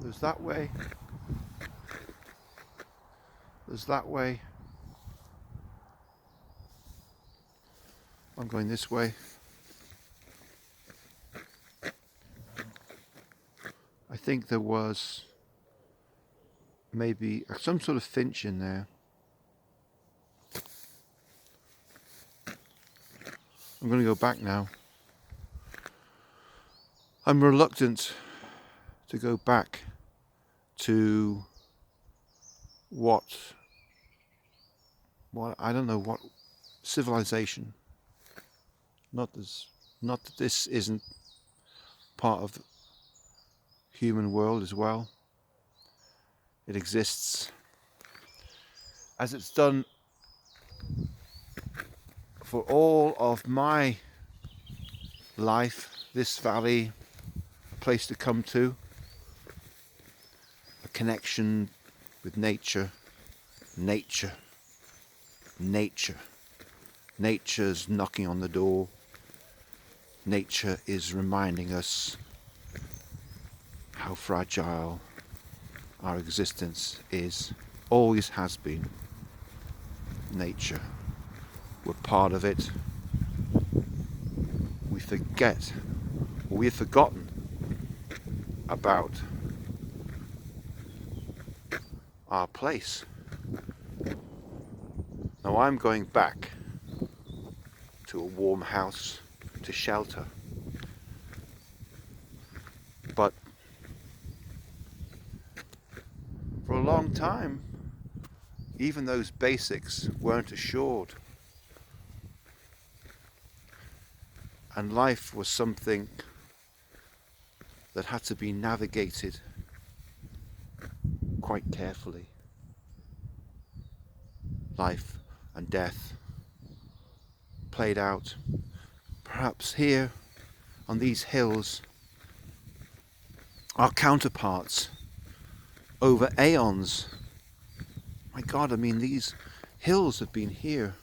There's that way. There's that way. I'm going this way. I think there was maybe some sort of finch in there. I'm going to go back now. I'm reluctant to go back to what I don't know what civilization. Not that this isn't part of the human world as well. It exists as it's done for all of my life. This valley, a place to come to, a connection with nature. Nature's knocking on the door. Nature is reminding us how fragile our existence is, always has been. Nature, we're part of it. We forget, or we've forgotten about our place. Now I'm going back to a warm house, to shelter. But for a long time, even those basics weren't assured. And life was something that had to be navigated quite carefully. Life and death played out. Perhaps here on these hills, our counterparts over aeons. My God, I mean, these hills have been here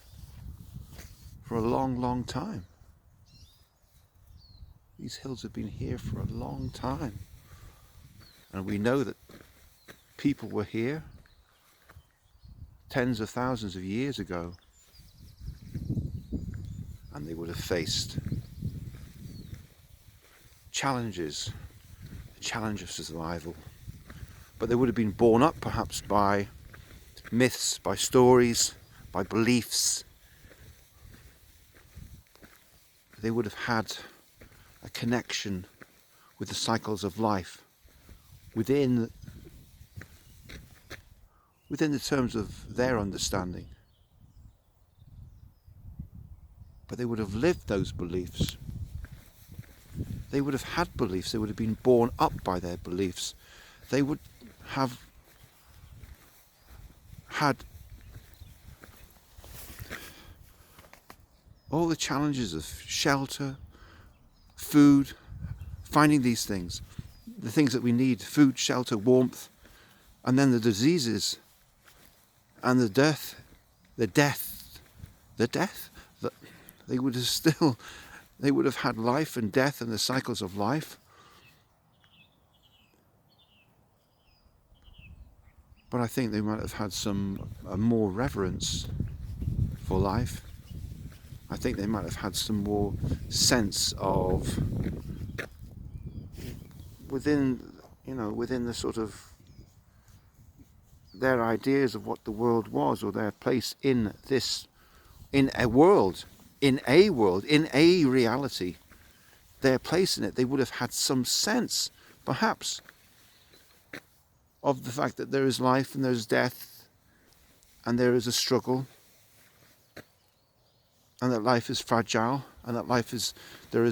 for a long, long time. These hills have been here for a long time. And we know that people were here tens of thousands of years ago. And they would have faced challenges, the challenge of survival. But they would have been borne up perhaps by myths, by stories, by beliefs. They would have had a connection with the cycles of life within the terms of their understanding. But they would have lived those beliefs. They would have had beliefs. They would have been borne up by their beliefs. They would have had all the challenges of shelter, food, finding these things, the things that we need, food, shelter, warmth, and then the diseases and the death. They would have had life and death and the cycles of life. But I think they might have had a more reverence for life. I think they might have had some more sense of within the sort of their ideas of what the world was, or their place in a reality, their place in it. They would have had some sense, perhaps, of the fact that there is life and there's death and there is a struggle, and that life is fragile, and that there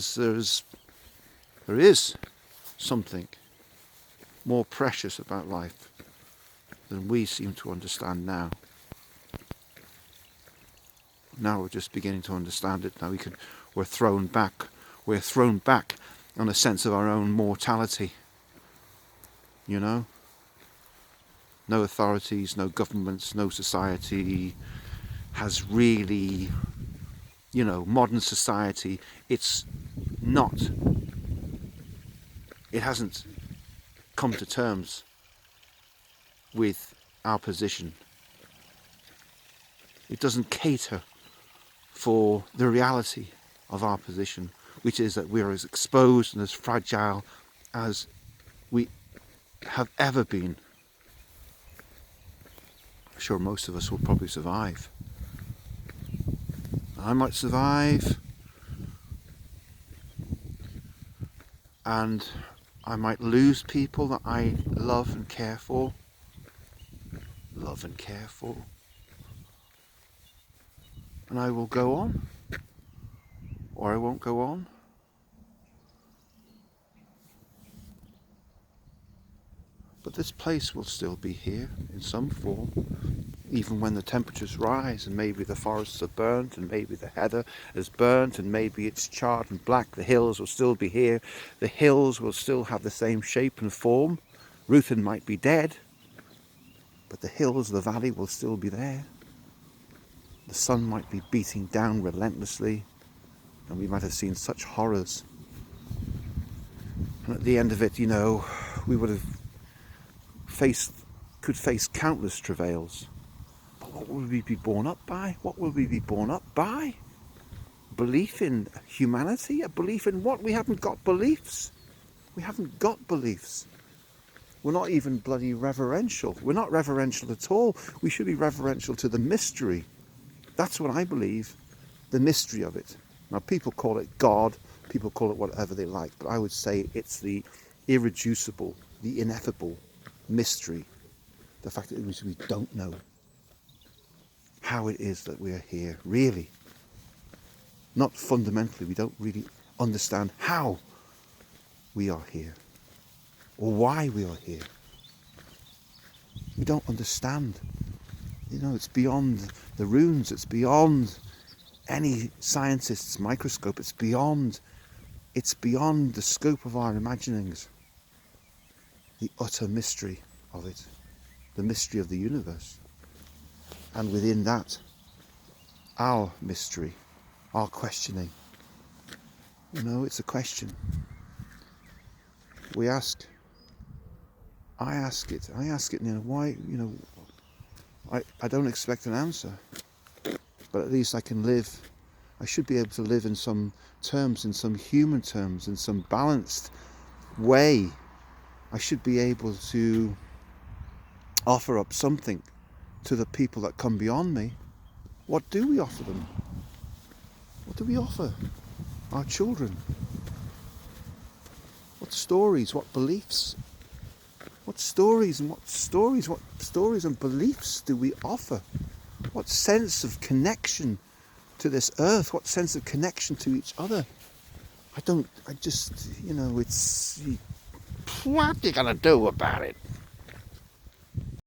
is something more precious about life than we seem to understand now. Now we're just beginning to understand it. Now we're thrown back on a sense of our own mortality. You know? No authorities, no governments, no society has really, modern society, it hasn't come to terms with our position. It doesn't cater for the reality of our position, which is that we're as exposed and as fragile as we have ever been. I'm sure most of us will probably survive. I might survive, and I might lose people that I love and care for. And I will go on, or I won't go on. But this place will still be here in some form, even when the temperatures rise and maybe the forests are burnt and maybe the heather is burnt and maybe it's charred and black. The hills will still be here. The hills will still have the same shape and form. Ruthin might be dead, but the hills, the valley will still be there. The sun might be beating down relentlessly, and we might have seen such horrors. And at the end of it, we would have could face countless travails. But what will we be borne up by? What will we be borne up by? Belief in humanity? A belief in what? We haven't got beliefs. We haven't got beliefs. We're not even bloody reverential. We're not reverential at all. We should be reverential to the mystery. That's what I believe, the mystery of it. Now, people call it God, people call it whatever they like, but I would say it's the irreducible, the ineffable mystery. The fact that we don't know how it is that we are here, really. Not fundamentally, we don't really understand how we are here, or why we are here. We don't understand. It's beyond the runes, it's beyond any scientist's microscope, it's beyond the scope of our imaginings. The utter mystery of it, the mystery of the universe. And within that, our mystery, our questioning. It's a question. We ask. I ask it, why, I don't expect an answer, but at least I should be able to live in some terms, in some human terms, in some balanced way. I should be able to offer up something to the people that come beyond me. What do we offer them? What do we offer our children? What stories, what beliefs? What stories and beliefs do we offer? What sense of connection to this earth? What sense of connection to each other? It's... What are you going to do about it?